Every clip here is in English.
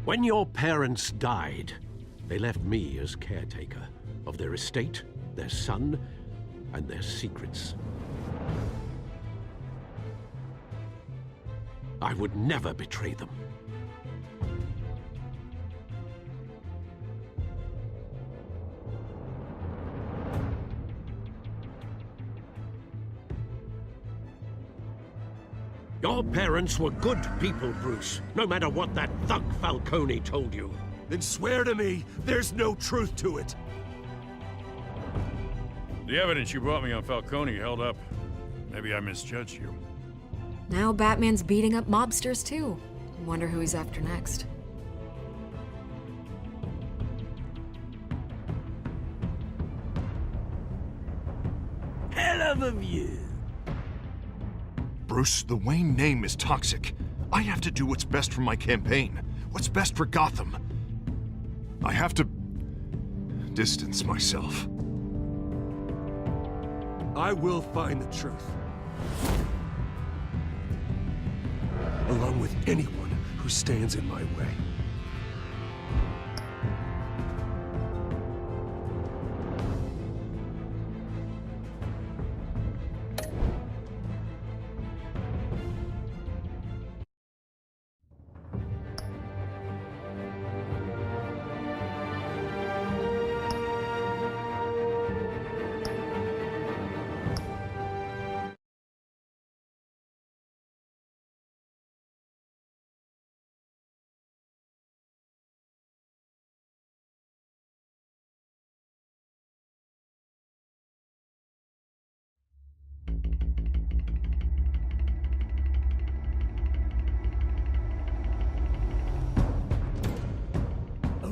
When your parents died, they left me as caretaker of their estate, their son, and their secrets. I would never betray them. Your parents were good people, Bruce, no matter what that thug Falcone told you. Then swear to me there's no truth to it. The evidence you brought me on Falcone held up. Maybe I misjudged you. Now Batman's beating up mobsters too. Wonder who he's after next. Hell of a view. Bruce, the Wayne name is toxic. I have to do what's best for my campaign. What's best for Gotham. I have to distance myself. I will find the truth. Along with anyone who stands in my way.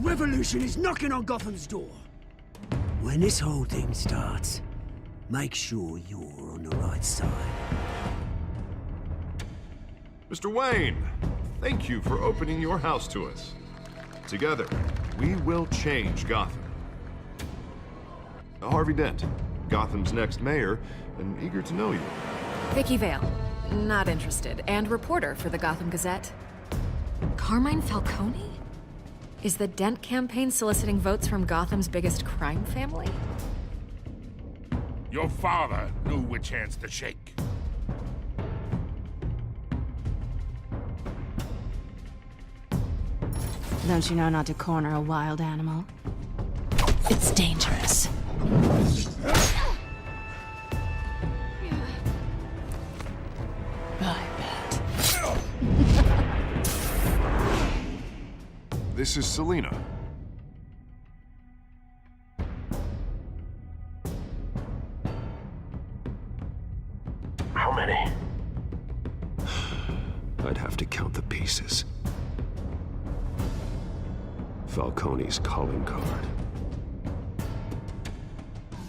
Revolution is knocking on Gotham's door. When this whole thing starts, make sure you're on the right side. Mr. Wayne, thank you for opening your house to us. Together, we will change Gotham. Harvey Dent, Gotham's next mayor, and eager to know you. Vicky Vale, not interested, and reporter for the Gotham Gazette. Carmine Falcone? Is the Dent campaign soliciting votes from Gotham's biggest crime family? Your father knew which hands to shake. Don't you know not to corner a wild animal? It's dangerous. I bet. This is Selina. How many? I'd have to count the pieces. Falcone's calling card.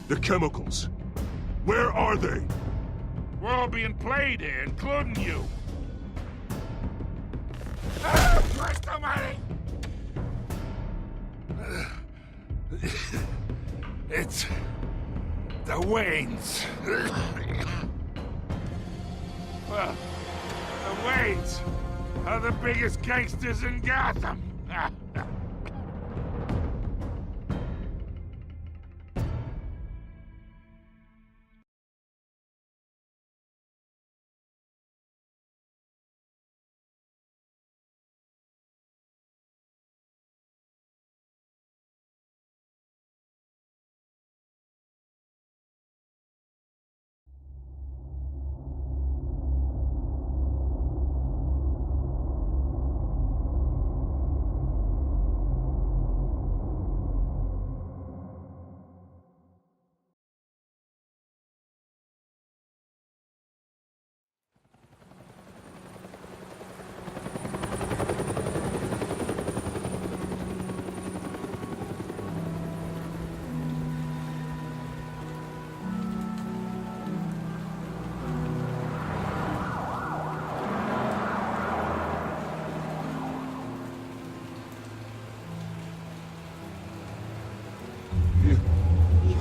The chemicals. Where are they? We're all being played here, including you. Christ almighty! It's the Waynes. Well, the Waynes are the biggest gangsters in Gotham.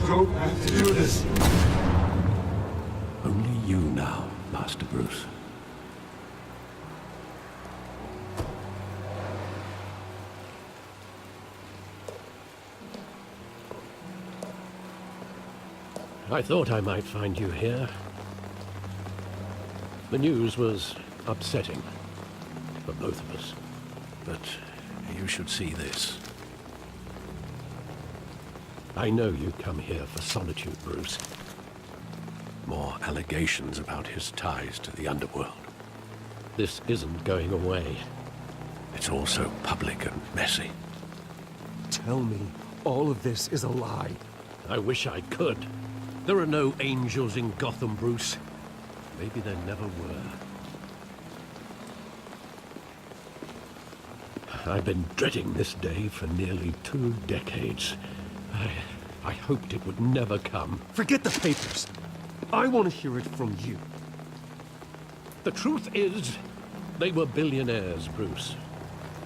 Don't have to do this. Only you now, Master Bruce. I thought I might find you here. The news was upsetting for both of us. But you should see this. I know you come here for solitude, Bruce. More allegations about his ties to the underworld. This isn't going away. It's all so public and messy. Tell me all of this is a lie. I wish I could. There are no angels in Gotham, Bruce. Maybe there never were. I've been dreading this day for nearly 2 decades. I hoped it would never come. Forget the papers. I want to hear it from you. The truth is, they were billionaires, Bruce.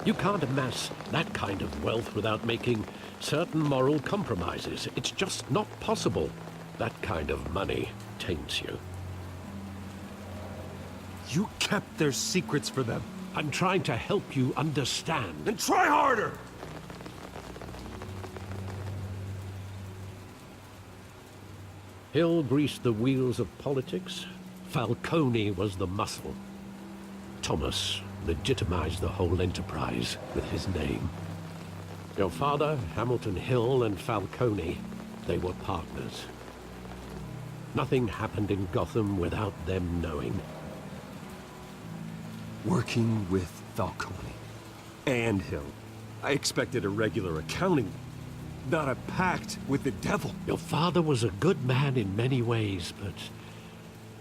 You can't amass that kind of wealth without making certain moral compromises. It's just not possible. That kind of money taints you. You kept their secrets for them. I'm trying to help you understand. Then try harder! Hill greased the wheels of politics. Falcone was the muscle. Thomas legitimized the whole enterprise with his name. Your father, Hamilton Hill, and Falcone, they were partners. Nothing happened in Gotham without them knowing. Working with Falcone and Hill. I expected a regular accounting, not a pact with the devil. Your father was a good man in many ways, but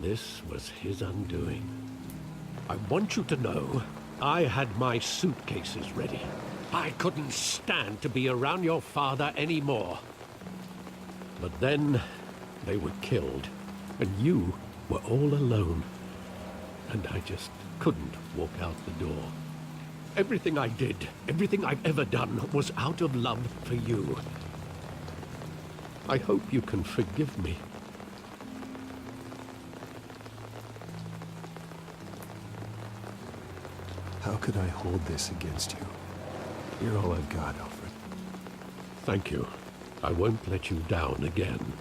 this was his undoing. I want you to know, I had my suitcases ready. I couldn't stand to be around your father anymore. But then, they were killed, and you were all alone. And I just couldn't walk out the door. Everything I did, everything I've ever done, was out of love for you. I hope you can forgive me. How could I hold this against you? You're all I've got, Alfred. Thank you. I won't let you down again.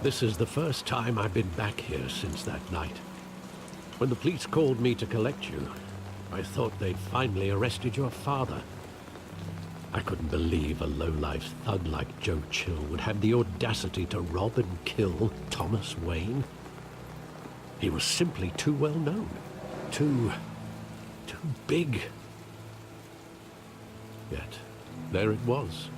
This is the first time I've been back here since that night. When the police called me to collect you, I thought they'd finally arrested your father. I couldn't believe a low-life thug like Joe Chill would have the audacity to rob and kill Thomas Wayne. He was simply too well known. Too big. Yet, there it was.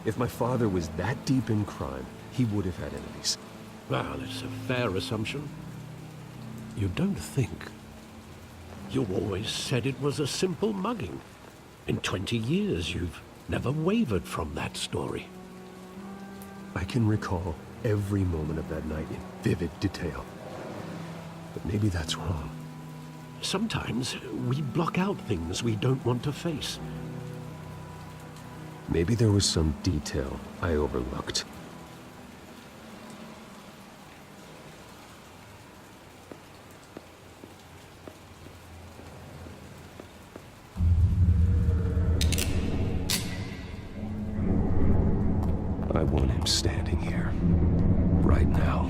If my father was that deep in crime, he would have had enemies. Well, it's a fair assumption. You don't think. You always said it was a simple mugging. In 20 years, you've never wavered from that story. I can recall every moment of that night in vivid detail. But maybe that's wrong. Sometimes we block out things we don't want to face. Maybe there was some detail I overlooked. I want him standing here, right now.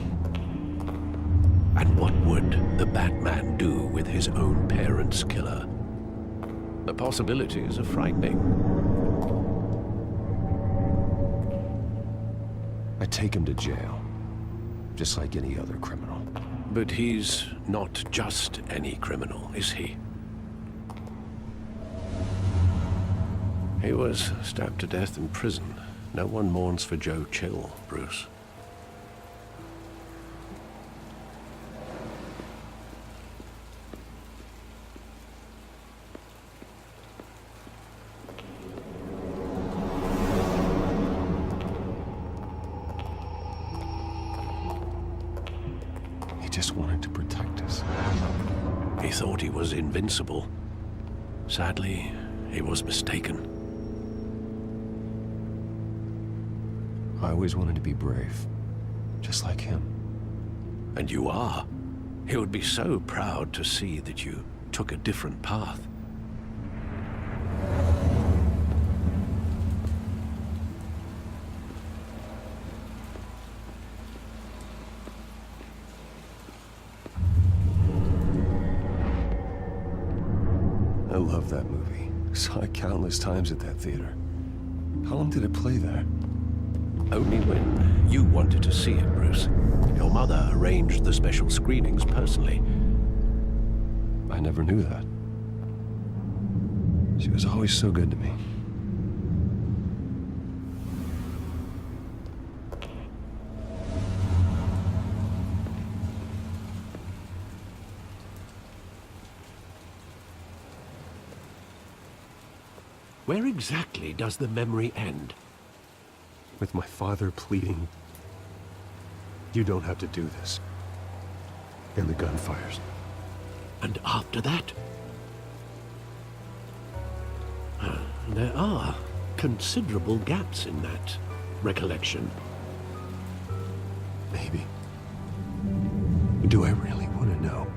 And what would the Batman do with his own parents' killer? The possibilities are frightening. I take him to jail, just like any other criminal. But he's not just any criminal, is he? He was stabbed to death in prison. No one mourns for Joe Chill, Bruce. He just wanted to protect us. He thought he was invincible. Sadly, he was mistaken. I always wanted to be brave, just like him. And you are. He would be so proud to see that you took a different path. I love that movie. Saw it countless times at that theater. How long did it play there? Only when you wanted to see it, Bruce. Your mother arranged the special screenings personally. I never knew that. She was always so good to me. Where exactly does the memory end? With my father pleading, "You don't have to do this." And the gunfires. And after that? There are considerable gaps in that recollection. Maybe. Do I really want to know?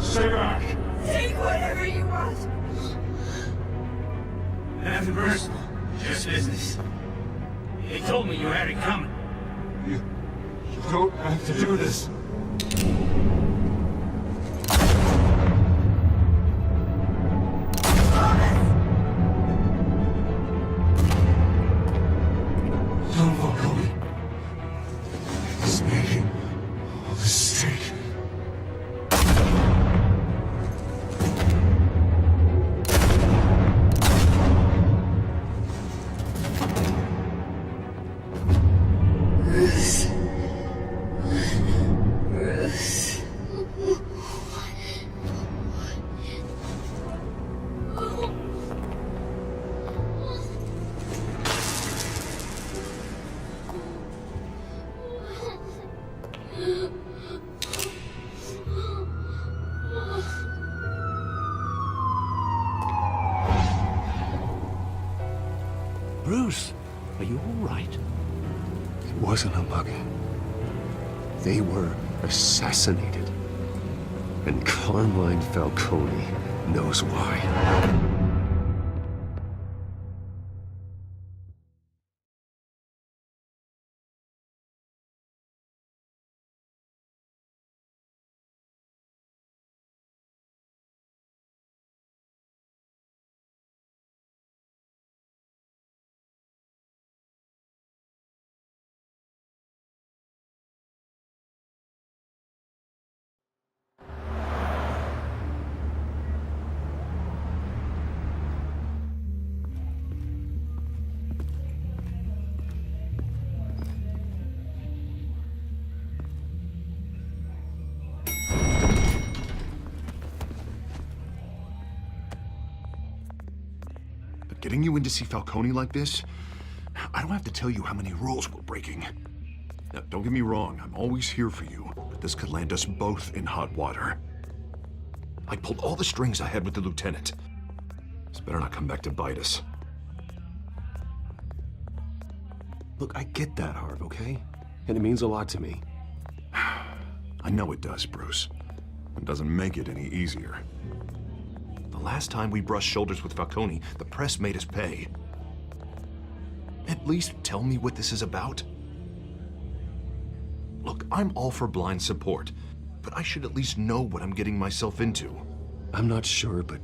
Stay back! Take whatever you want. Nothing personal, just business. He told me you had it coming. You don't have to do this. Don't follow me. He's making a mistake. Bruce, are you all right? It wasn't a mugging. They were assassinated. And Carmine Falcone knows why. But getting you in to see Falcone like this, I don't have to tell you how many rules we're breaking. Now, don't get me wrong, I'm always here for you, but this could land us both in hot water. I pulled all the strings I had with the lieutenant. This better not come back to bite us. Look, I get that, Harv, okay? And it means a lot to me. I know it does, Bruce. It doesn't make it any easier. The last time we brushed shoulders with Falcone, the press made us pay. At least tell me what this is about. Look, I'm all for blind support, but I should at least know what I'm getting myself into. I'm not sure, but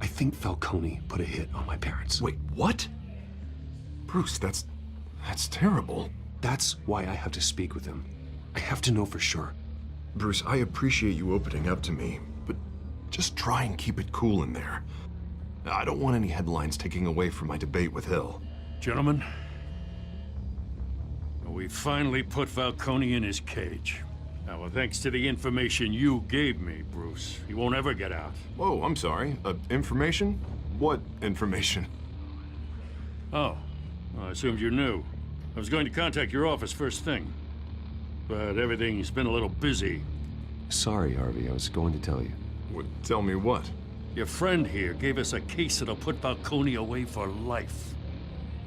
I think Falcone put a hit on my parents. Wait, what? Bruce, that's terrible. That's why I have to speak with him. I have to know for sure. Bruce, I appreciate you opening up to me, but just try and keep it cool in there. I don't want any headlines taking away from my debate with Hill. Gentlemen, we finally put Falcone in his cage. Now, well, thanks to the information you gave me, Bruce, he won't ever get out. Whoa, I'm sorry. Information? What information? Oh, well, I assumed you knew. I was going to contact your office first thing, but everything's been a little busy. Sorry, Harvey, I was going to tell you. Tell me what? Your friend here gave us a case that'll put Falcone away for life.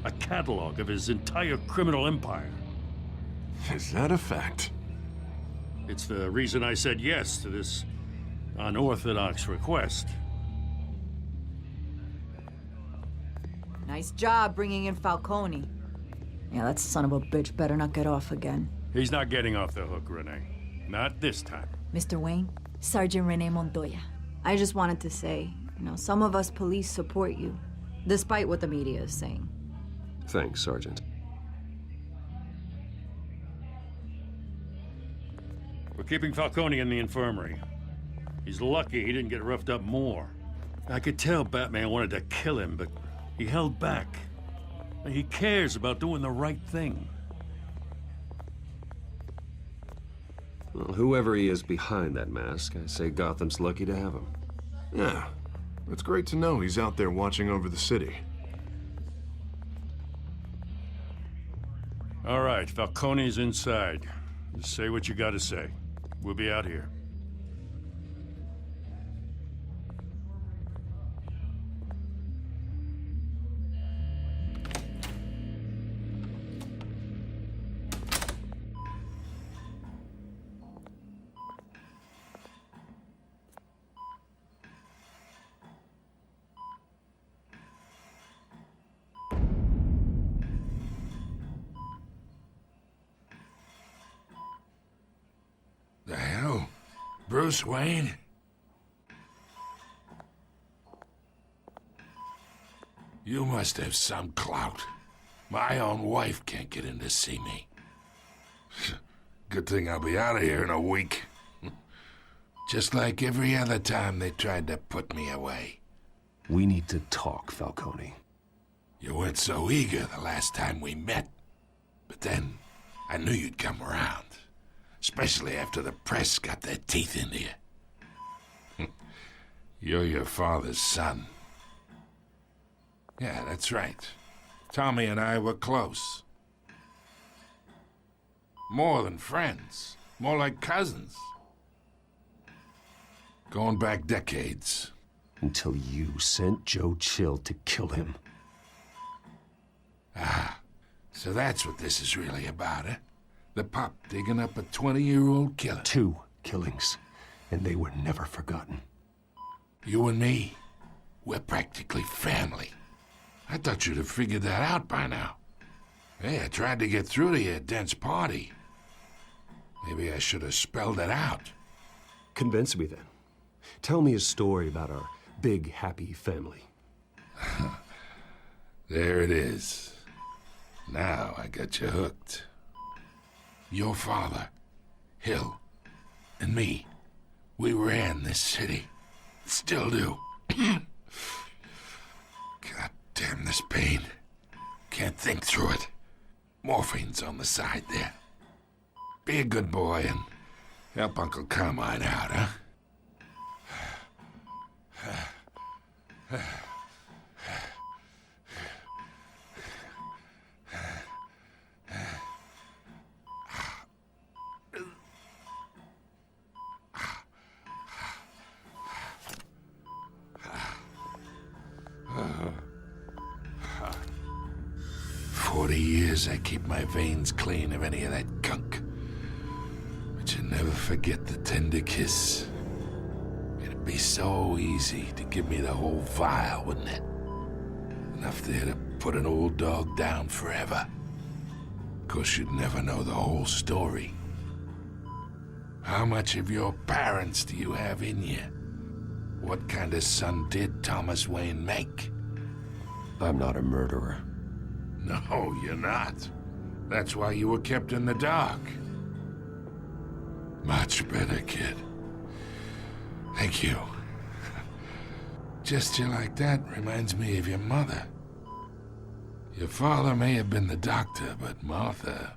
A catalog of his entire criminal empire. Is that a fact? It's the reason I said yes to this unorthodox request. Nice job bringing in Falcone. Yeah, that son of a bitch better not get off again. He's not getting off the hook, Renee. Not this time. Mr. Wayne, Sergeant Renee Montoya. I just wanted to say, some of us police support you, despite what the media is saying. Thanks, Sergeant. We're keeping Falcone in the infirmary. He's lucky he didn't get roughed up more. I could tell Batman wanted to kill him, but he held back. He cares about doing the right thing. Well, whoever he is behind that mask, I say Gotham's lucky to have him. Yeah, it's great to know he's out there watching over the city. All right, Falcone's inside. Just say what you gotta say. We'll be out here. The hell? Bruce Wayne? You must have some clout. My own wife can't get in to see me. Good thing I'll be out of here in a week. Just like every other time they tried to put me away. We need to talk, Falcone. You weren't so eager the last time we met. But then, I knew you'd come around. Especially after the press got their teeth into you. You're your father's son. Yeah, that's right. Tommy and I were close. More than friends. More like cousins. Going back decades. Until you sent Joe Chill to kill him. Ah, so that's what this is really about, eh? The pup digging up a 20-year-old killer. 2 killings, and they were never forgotten. You and me, we're practically family. I thought you'd have figured that out by now. Hey, I tried to get through to you at Dent's party. Maybe I should have spelled it out. Convince me then. Tell me a story about our big, happy family. There it is. Now I got you hooked. Your father, Hill, and me, we ran this city. Still do. God damn this pain. Can't think through it. Morphine's on the side there. Be a good boy and help Uncle Carmine out, huh? I keep my veins clean of any of that gunk. But you never forget the tender kiss. It'd be so easy to give me the whole vial, wouldn't it? Enough there to put an old dog down forever. Of course, you'd never know the whole story. How much of your parents do you have in you? What kind of son did Thomas Wayne make? I'm not a murderer. No, you're not. That's why you were kept in the dark. Much better, kid. Thank you. Gesture like that reminds me of your mother. Your father may have been the doctor, but Martha,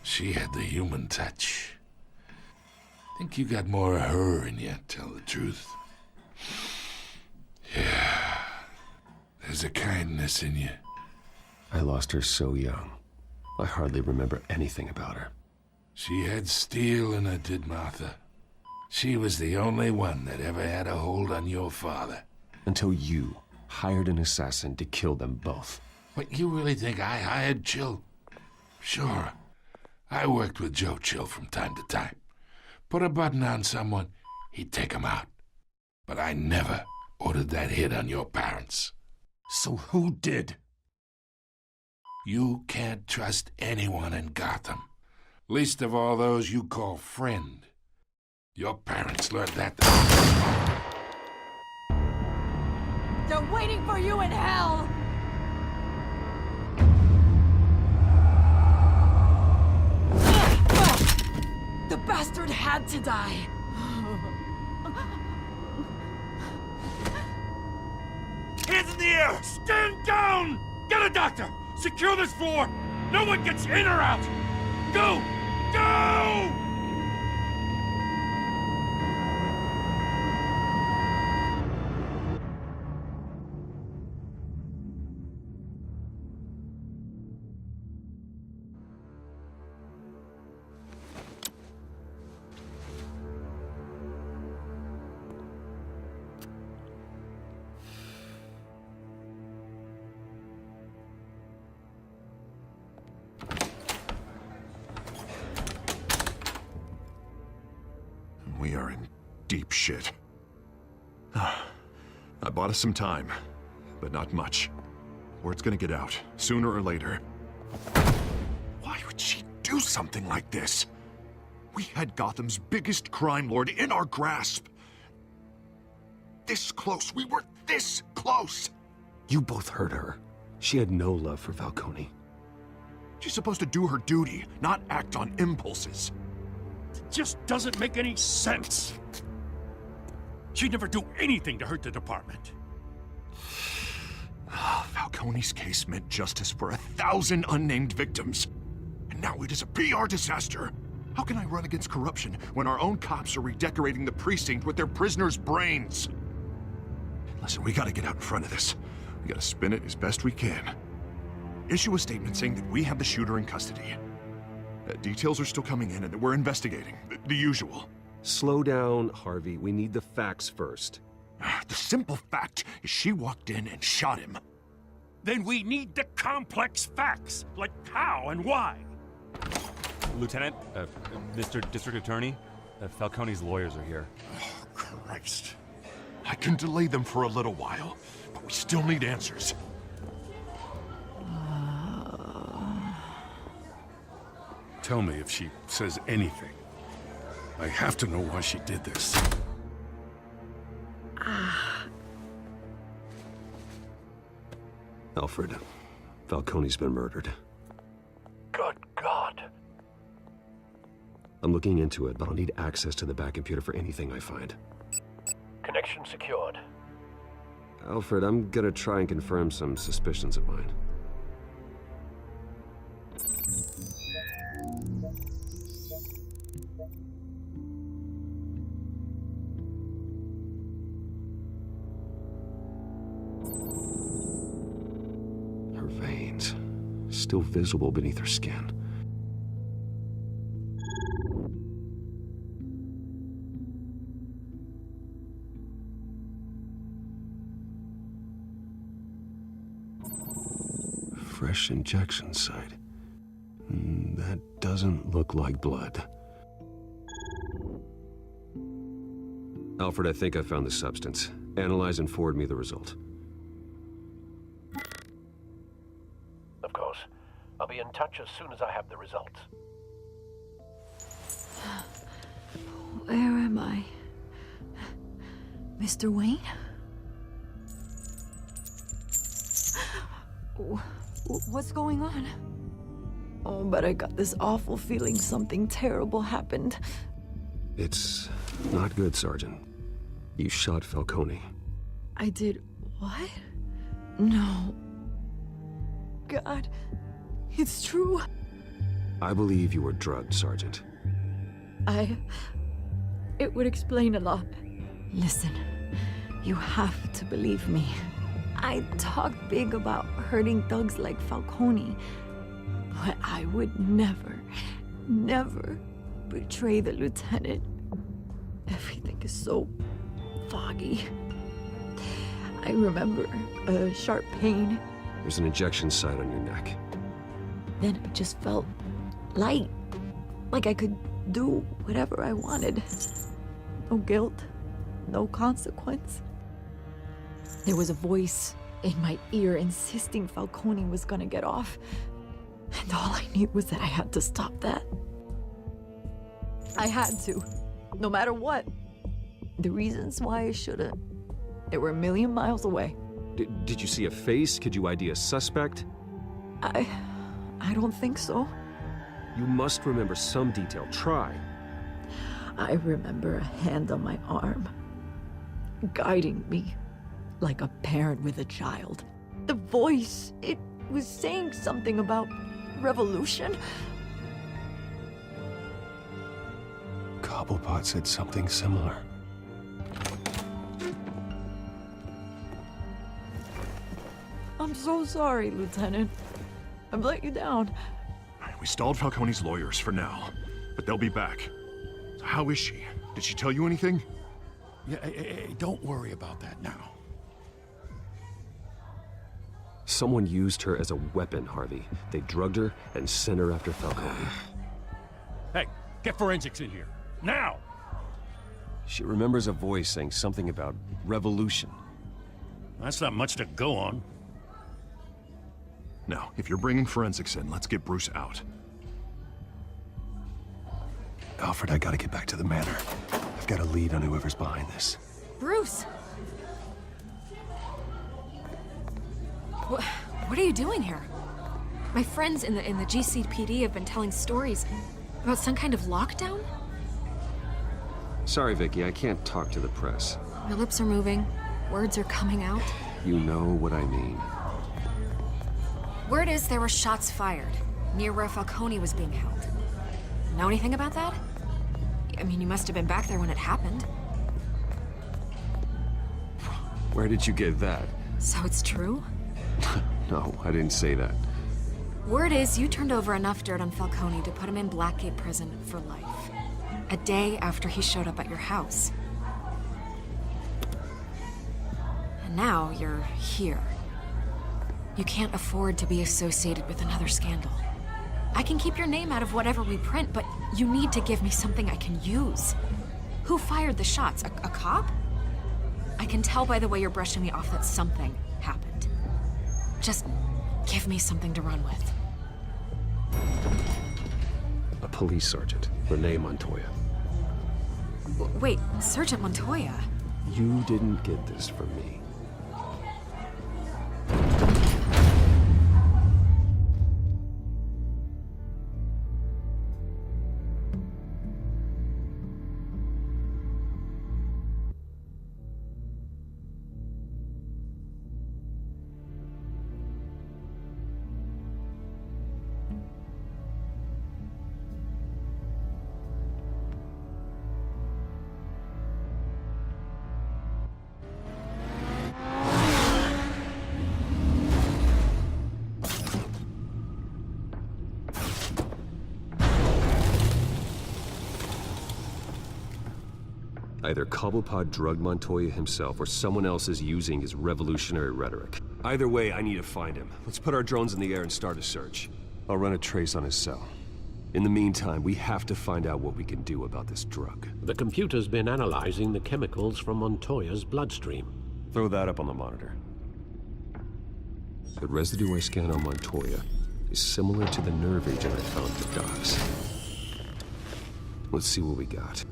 she had the human touch. Think you got more of her in you, tell the truth. Yeah. There's a kindness in you. I lost her so young. I hardly remember anything about her. She had steel in her, did Martha. She was the only one that ever had a hold on your father. Until you hired an assassin to kill them both. What, you really think I hired Chill? Sure. I worked with Joe Chill from time to time. Put a button on someone, he'd take him out. But I never ordered that hit on your parents. So who did? You can't trust anyone in Gotham. Least of all those you call friend. Your parents learned that. They're waiting for you in hell! The bastard had to die. Hands in the air! Stand down! Get a doctor! Secure this floor! No one gets in or out! Go! Go! We are in deep shit. I bought us some time, but not much. Word's gonna get out, sooner or later. Why would she do something like this? We had Gotham's biggest crime lord in our grasp. This close. We were this close. You both hurt her. She had no love for Falcone. She's supposed to do her duty, not act on impulses. Just doesn't make any sense. She'd never do anything to hurt the department. Falcone's case meant justice for 1,000 unnamed victims. And now it is a PR disaster. How can I run against corruption when our own cops are redecorating the precinct with their prisoners' brains? Listen, we gotta get out in front of this. We gotta spin it as best we can. Issue a statement saying that we have the shooter in custody. Details are still coming in and that we're investigating. The usual. Slow down, Harvey. We need the facts first. The simple fact is she walked in and shot him. Then we need the complex facts, like how and why. Lieutenant, Mr. District Attorney, Falcone's lawyers are here. Oh, Christ. I can delay them for a little while, but we still need answers. Tell me if she says anything. I have to know why she did this. Alfred, Falcone's been murdered. Good God. I'm looking into it, but I'll need access to the back computer for anything I find. Connection secured. Alfred, I'm gonna try and confirm some suspicions of mine. Her veins, still visible beneath her skin. Fresh injection site. That doesn't look like blood. Alfred, I think I found the substance. Analyze and forward me the result. Of course. I'll be in touch as soon as I have the results. Where am I? Mr. Wayne? What's going on? Oh, but I got this awful feeling something terrible happened. It's not good, Sergeant. You shot Falcone. I did what? No. God, it's true. I believe you were drugged, Sergeant. It would explain a lot. Listen, you have to believe me. I talk big about hurting thugs like Falcone, but I would never, never betray the lieutenant. Everything is so foggy. I remember a sharp pain. There's an injection site on your neck. Then I just felt light, Like I could do whatever I wanted. No guilt, no consequence. There was a voice in my ear insisting Falcone was gonna get off. And all I knew was that I had to stop that. I had to, no matter what. The reasons why I shouldn't, they were a million miles away. Did you see a face? Could you ID a suspect? I don't think so. You must remember some detail. Try. I remember a hand on my arm, guiding me like a parent with a child. The voice, it was saying something about revolution. Cobblepot said something similar. I'm so sorry, Lieutenant. I've let you down. We stalled Falcone's lawyers for now, but they'll be back. So how is she? Did she tell you anything? Yeah, don't worry about that now. Someone used her as a weapon, Harvey. They drugged her and sent her after Falcone. Hey, get forensics in here. Now! She remembers a voice saying something about revolution. That's not much to go on. Now, if you're bringing forensics in, let's get Bruce out. Alfred, I gotta get back to the manor. I've got a lead on whoever's behind this. Bruce! What are you doing here? My friends in the GCPD have been telling stories about some kind of lockdown? Sorry, Vicky, I can't talk to the press. Your lips are moving, words are coming out. You know what I mean. Word is there were shots fired near where Falcone was being held. Know anything about that? I mean, you must have been back there when it happened. Where did you get that? So it's true? No, I didn't say that. Word is you turned over enough dirt on Falcone to put him in Blackgate Prison for life. A day after he showed up at your house. And now you're here. You can't afford to be associated with another scandal. I can keep your name out of whatever we print, but you need to give me something I can use. Who fired the shots? A cop? I can tell by the way you're brushing me off that something happened. Just give me something to run with. A police sergeant, Renee Montoya. Wait, Sergeant Montoya? You didn't get this from me. Either Cobblepot drugged Montoya himself, or someone else is using his revolutionary rhetoric. Either way, I need to find him. Let's put our drones in the air and start a search. I'll run a trace on his cell. In the meantime, we have to find out what we can do about this drug. The computer's been analyzing the chemicals from Montoya's bloodstream. Throw that up on the monitor. The residue I scan on Montoya is similar to the nerve agent I found at the docks. Let's see what we got.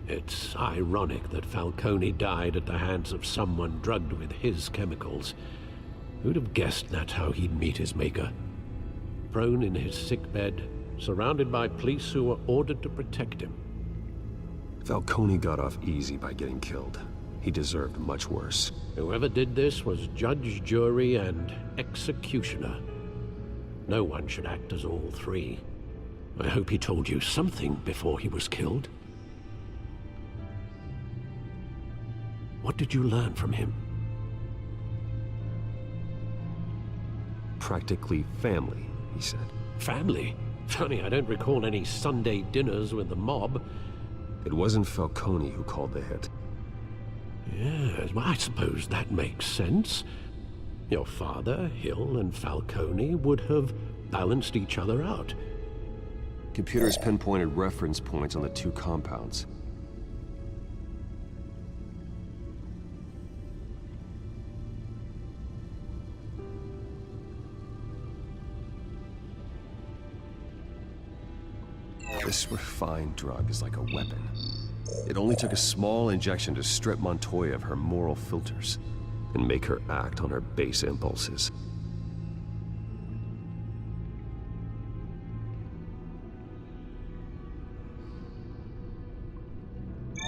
It's ironic that Falcone died at the hands of someone drugged with his chemicals. Who'd have guessed that's how he'd meet his maker? Prone in his sickbed, surrounded by police who were ordered to protect him. Falcone got off easy by getting killed. He deserved much worse. Whoever did this was judge, jury, and executioner. No one should act as all three. I hope he told you something before he was killed. What did you learn from him? Practically family, he said. Family? Funny, I don't recall any Sunday dinners with the mob. It wasn't Falcone who called the hit. Yes, well, I suppose that makes sense. Your father, Hill, and Falcone would have balanced each other out. Computers pinpointed reference points on the two compounds. This refined drug is like a weapon. It only took a small injection to strip Montoya of her moral filters and make her act on her base impulses.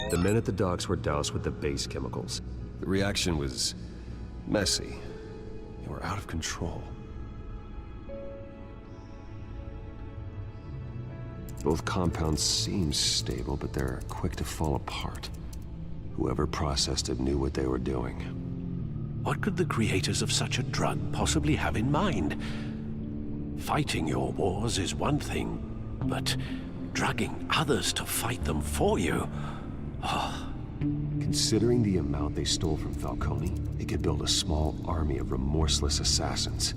The men at the docks were doused with the base chemicals. The reaction was messy. They were out of control. Both compounds seem stable, but they're quick to fall apart. Whoever processed it knew what they were doing. What could the creators of such a drug possibly have in mind? Fighting your wars is one thing, but drugging others to fight them for you? Oh. Considering the amount they stole from Falcone, they could build a small army of remorseless assassins.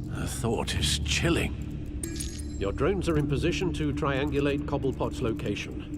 The thought is chilling. Your drones are in position to triangulate Cobblepot's location.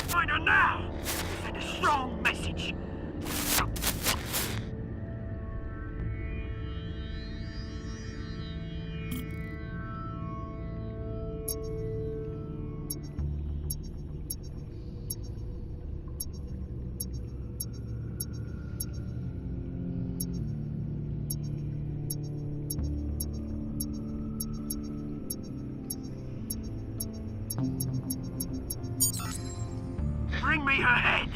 Find her now! Send a strong message. Bring me her head!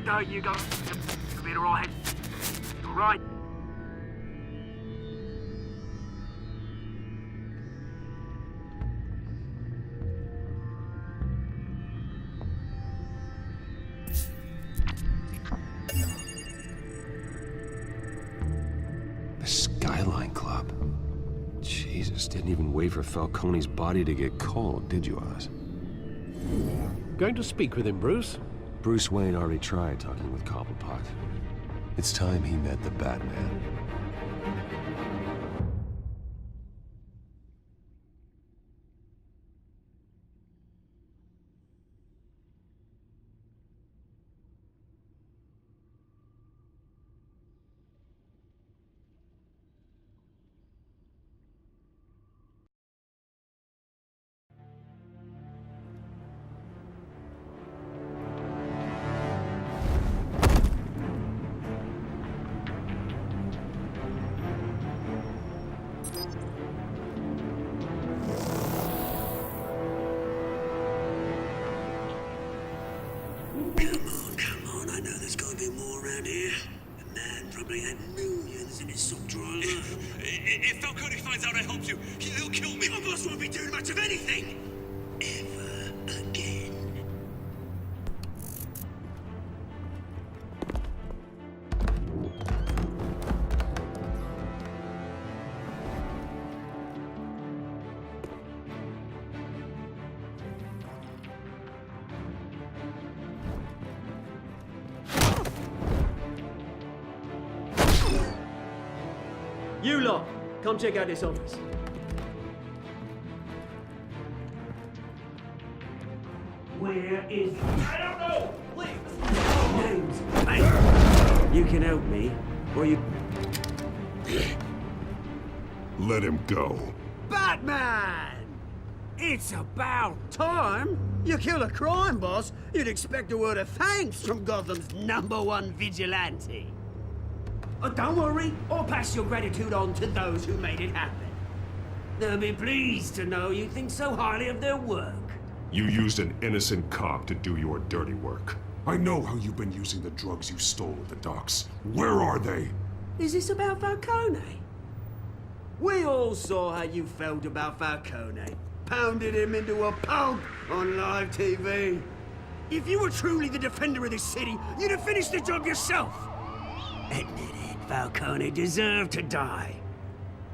There you go. You'll be all right. All right. The Skyline Club. Jesus, didn't even wait for Falcone's body to get cold, did you, Oz? Going to speak with him, Bruce? Bruce Wayne already tried talking with Cobblepot. It's time he met the Batman. around here. A man probably had millions in his sock drawer. If Falcone finds out I helped you, he'll kill me. Your boss won't be doing much of anything. Ever again. You lot, come check out this office. Where is... I don't know! Please! Names? Hey, you can help me, or you... Let him go. Batman! It's about time. You kill a crime boss, you'd expect a word of thanks from Gotham's #1 vigilante. Oh, don't worry, I'll pass your gratitude on to those who made it happen. They'll be pleased to know you think so highly of their work. You used an innocent cop to do your dirty work. I know how you've been using the drugs you stole at the docks. Where are they? Is this about Falcone? We all saw how you felt about Falcone. Pounded him into a pulp on live TV. If you were truly the defender of this city, you'd have finished the job yourself. Admit it, Falcone deserved to die.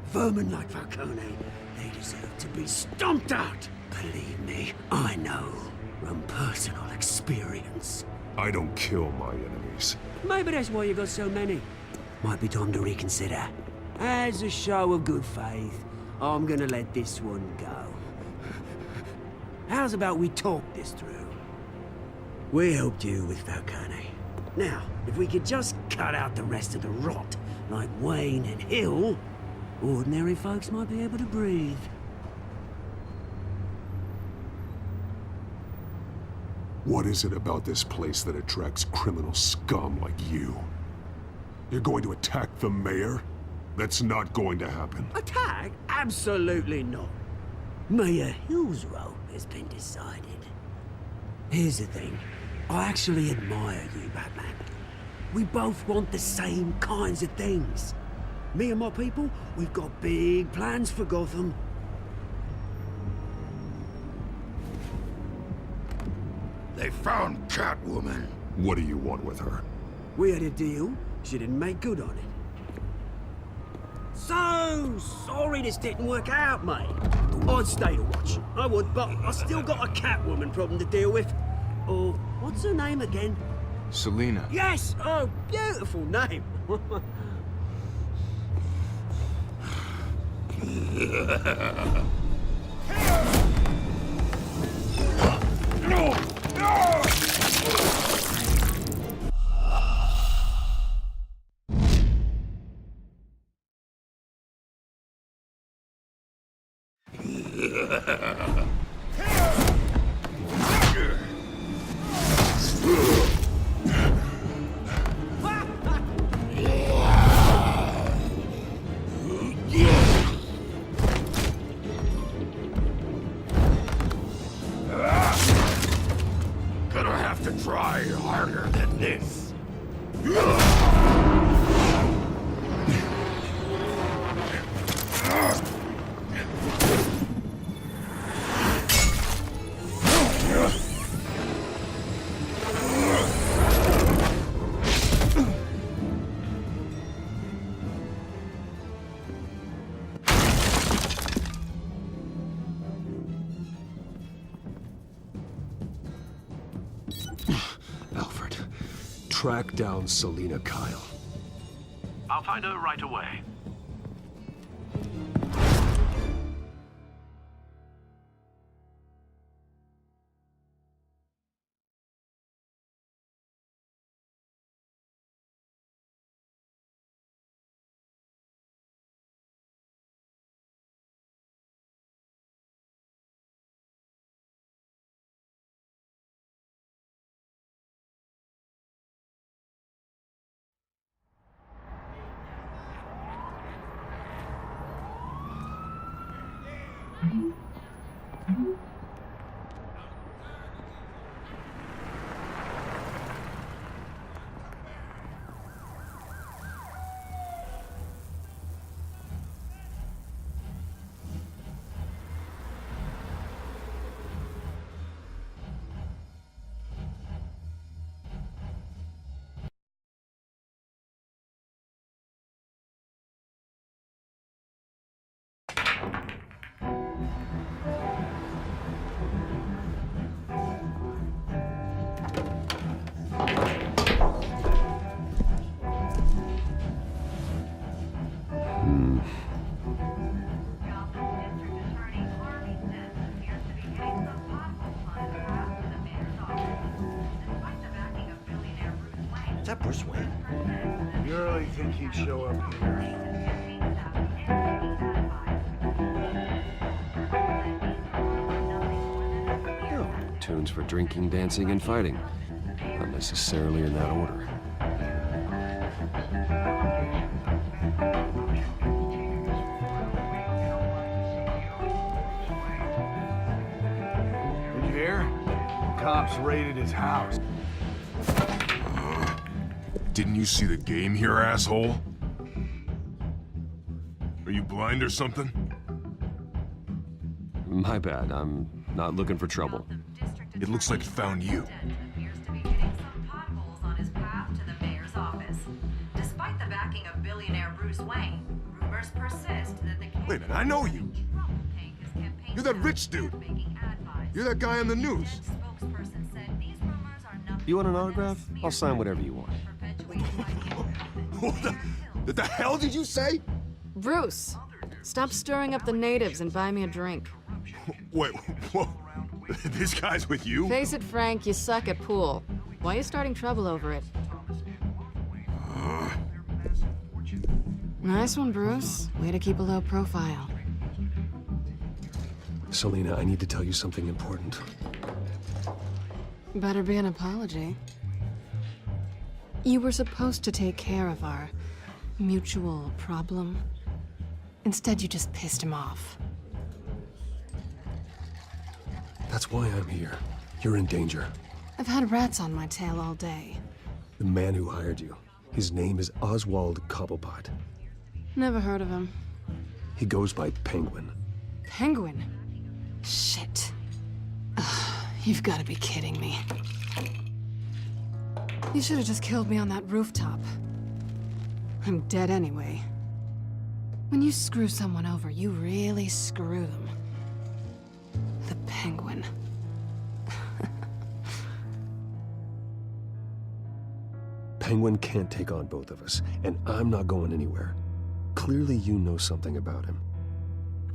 Vermin like Falcone, they deserve to be stomped out. Believe me, I know from personal experience. I don't kill my enemies. Maybe that's why you got so many. Might be time to reconsider. As a show of good faith, I'm gonna let this one go. How's about we talk this through? We helped you with Falcone. Now, if we could just cut out the rest of the rot, like Wayne and Hill, ordinary folks might be able to breathe. What is it about this place that attracts criminal scum like you? You're going to attack the mayor? That's not going to happen. Attack? Absolutely not. Mayor Hill's role has been decided. Here's the thing. I actually admire you, Batman. We both want the same kinds of things. Me and my people, we've got big plans for Gotham. They found Catwoman. What do you want with her? We had a deal. She didn't make good on it. So sorry this didn't work out, mate. I'd stay to watch. I would, but I still got a Catwoman problem to deal with. Oh, what's her name again? Selina. Yes! Oh, beautiful name. Gonna have to try harder than this. Alfred, track down Selina Kyle. I'll find her right away. Is that Bruce Wayne? You really think he'd show up here? Tunes for drinking, dancing, and fighting. Not necessarily in that order. Did you hear? Cops raided his house. Didn't you see the game here, asshole? Are you blind or something? My bad, I'm not looking for trouble. It looks like it found you. Despite the backing of billionaire Bruce Wayne, rumors persist that the Wait a minute, I know you. You're that rich dude. You're that guy on the news. You want an autograph? I'll sign whatever you want. What the hell did you say? Bruce, stop stirring up the natives and buy me a drink. Wait, whoa. This guy's with you? Face it, Frank, you suck at pool. Why are you starting trouble over it? Nice one, Bruce. Way to keep a low profile. Selina, I need to tell you something important. Better be an apology. You were supposed to take care of our mutual problem. Instead, you just pissed him off. That's why I'm here. You're in danger. I've had rats on my tail all day. The man who hired you. His name is Oswald Cobblepot. Never heard of him. He goes by Penguin. Penguin? Shit. Ugh, you've got to be kidding me. You should have just killed me on that rooftop. I'm dead anyway. When you screw someone over, you really screw them. The Penguin. Penguin can't take on both of us, and I'm not going anywhere. Clearly you know something about him.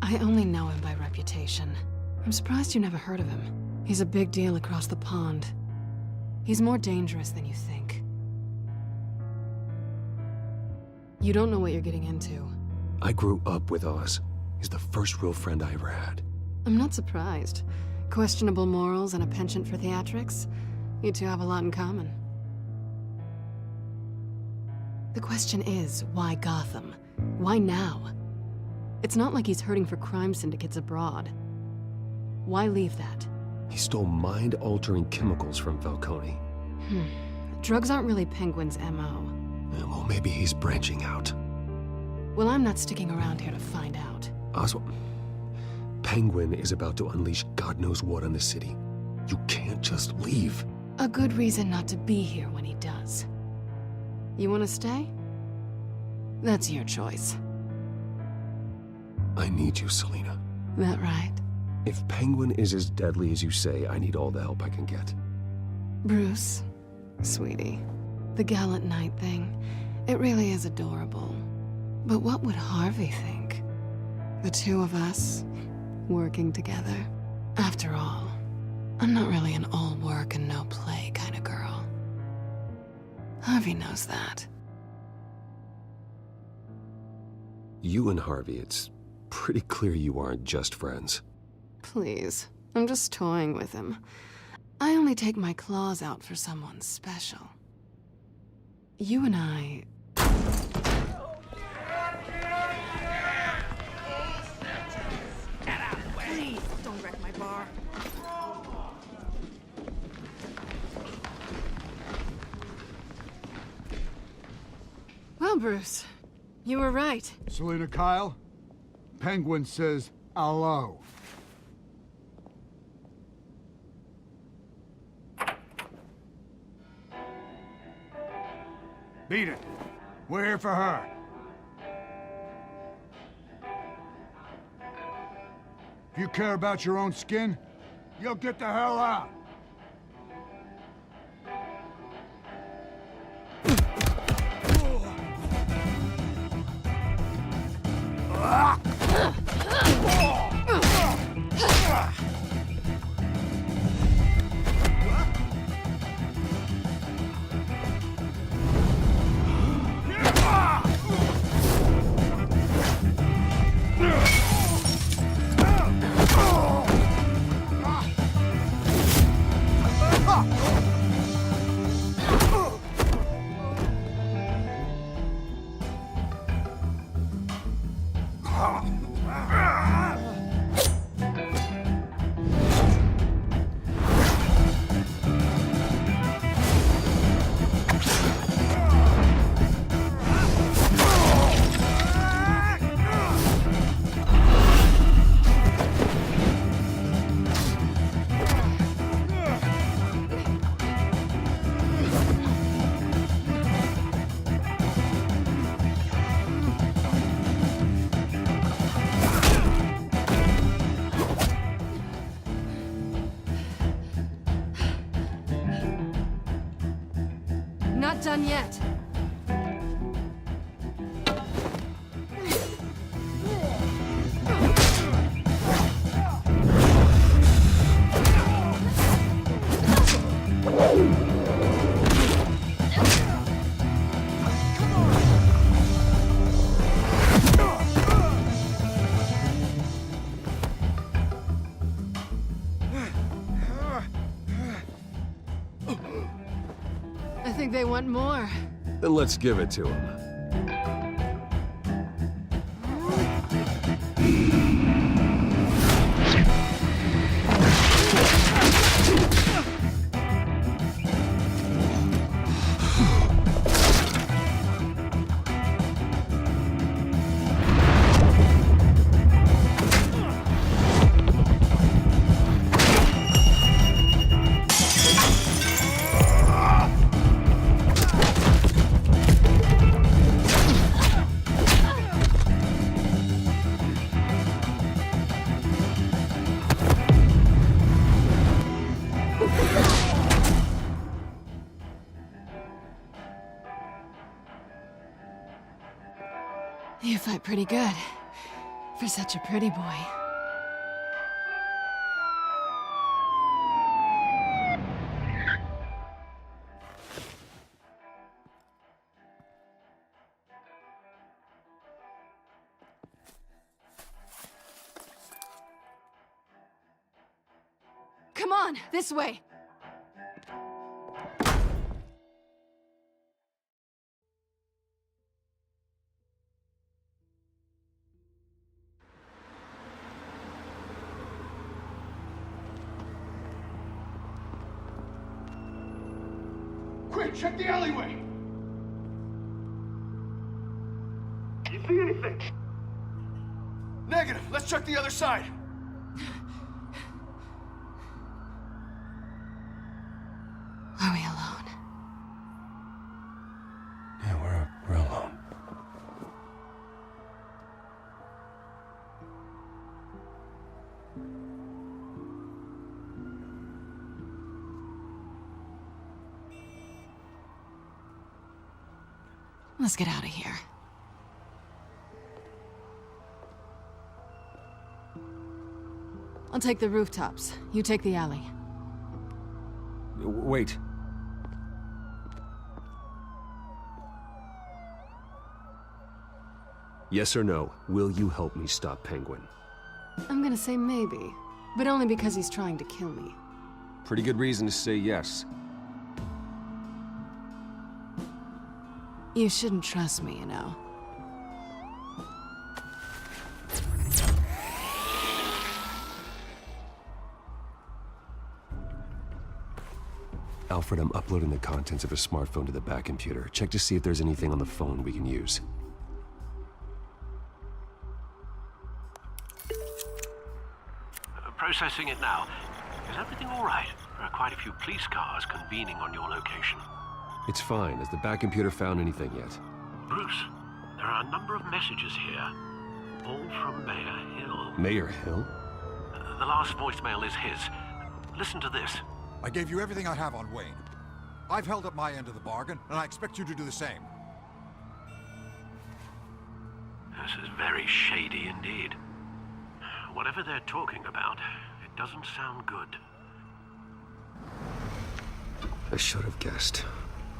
I only know him by reputation. I'm surprised you never heard of him. He's a big deal across the pond. He's more dangerous than you think. You don't know what you're getting into. I grew up with Oz. He's the first real friend I ever had. I'm not surprised. Questionable morals and a penchant for theatrics. You two have a lot in common. The question is, why Gotham? Why now? It's not like he's hurting for crime syndicates abroad. Why leave that? He stole mind-altering chemicals from Falcone. Drugs aren't really Penguin's M.O. Well, maybe he's branching out. Well, I'm not sticking around here to find out. Oswald, Penguin is about to unleash God knows what on the city. You can't just leave. A good reason not to be here when he does. You want to stay? That's your choice. I need you, Selina. That right? If Penguin is as deadly as you say, I need all the help I can get. Bruce, sweetie, the gallant knight thing, it really is adorable. But what would Harvey think? The two of us, working together. After all, I'm not really an all work and no play kind of girl. Harvey knows that. You and Harvey, it's pretty clear you aren't just friends. Please, I'm just toying with him. I only take my claws out for someone special. You and I... Please, don't wreck my bar. Well, Bruce, you were right. Selina Kyle, Penguin says hello. Beat it. We're here for her. If you care about your own skin, you'll get the hell out. Not done yet. I think they want more. Then let's give it to him. You fight pretty good. For such a pretty boy. Come on, this way! Quick, check the alleyway! You see anything? Negative. Let's check the other side. Are we alone? Yeah, we're alone. Let's get out of here. I'll take the rooftops. You take the alley. Wait. Yes or no, will you help me stop Penguin? I'm gonna say maybe, but only because he's trying to kill me. Pretty good reason to say yes. You shouldn't trust me, you know. Alfred, I'm uploading the contents of a smartphone to the back computer. Check to see if there's anything on the phone we can use. Processing it now. Is everything all right? There are quite a few police cars convening on your location. It's fine. Has the back computer found anything yet? Bruce, there are a number of messages here. All from Mayor Hill. Mayor Hill? The last voicemail is his. Listen to this. I gave you everything I have on Wayne. I've held up my end of the bargain, and I expect you to do the same. This is very shady indeed. Whatever they're talking about, it doesn't sound good. I should have guessed.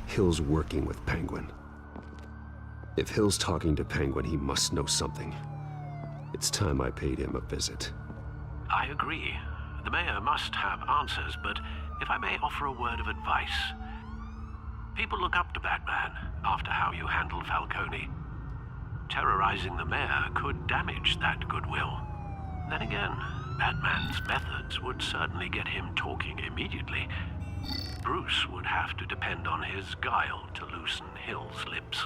Hill's working with Penguin. If Hill's talking to Penguin, he must know something. It's time I paid him a visit. I agree. The mayor must have answers, but if I may offer a word of advice. People look up to Batman after how you handled Falcone. Terrorizing the mayor could damage that goodwill. Then again, Batman's methods would certainly get him talking immediately. Bruce would have to depend on his guile to loosen Hill's lips.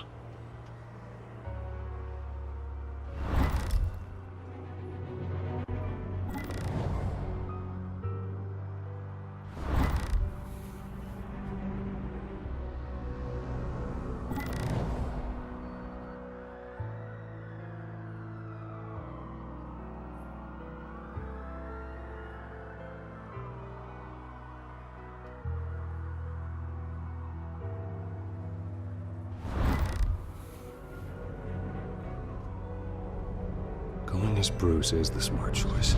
Going as Bruce is the smart choice.